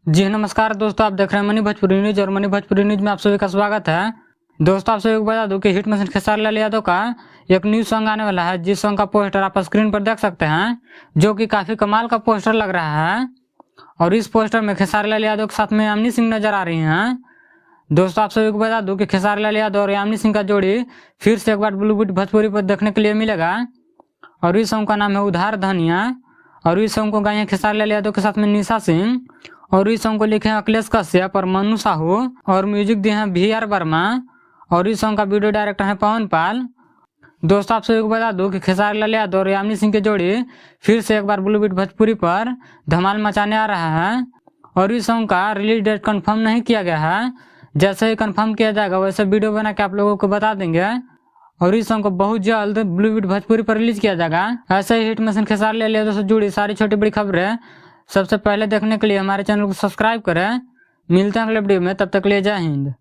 जी नमस्कार दोस्तों, आप देख रहे हैं मनी भोजपुरी न्यूज और मनी भोजपुरी न्यूज में आप सभी का स्वागत है। दोस्तों, आप सभी को बता दूं कि हिट मशीन खेसारी लाल यादव का एक न्यू सॉन्ग आने वाला है, जिस सॉन्ग का पोस्टर आप स्क्रीन पर देख सकते हैं, जो कि काफी कमाल का पोस्टर लग रहा है। और इस पोस्टर में खेसारी लाल यादव के साथ में यामिनी सिंह नजर आ रही हैं। दोस्तों, आप सभी को बता दूं कि खेसारी लाल यादव और यामिनी सिंह का जोड़ी फिर से एक बार बॉलीवुड भोजपुरी पर देखने के लिए मिलेगा। और इस सॉन्ग का नाम है उधार धनिया। और इस सॉन्ग को गाए हैं खेसारी लाल यादव के साथ में निशा सिंह। और इस सॉन्ग को लिखे हैं अखिलेश कश्यप और मनु साहू। और म्यूजिक दिए हैं VR वर्मा। और इस सॉन्ग का वीडियो डायरेक्टर है पवन पाल। दोस्तों, आप सभी को बता दूं कि खेसारी लाल यादव और यामिनी सिंह की जोड़ी फिर से एक बार बॉलीवुड भोजपुरी पर धमाल मचाने आ रहा है। और इस सॉन्ग का रिलीज डेट कंफर्म नहीं किया गया है। जैसे ही कंफर्म किया जाएगा वैसे वीडियो बना के आप लोगों को बता देंगे। और इस सॉन्ग को बहुत जल्द बॉलीवुड भोजपुरी पर रिलीज किया जाएगा। ऐसे ही हिट मशीन खेसारी लाल यादव से जुड़ी सारी छोटी बड़ी खबरें सबसे पहले देखने के लिए हमारे चैनल को सब्सक्राइब करें। मिलते हैं अगले वीडियो में, तब तक के लिए जय हिंद।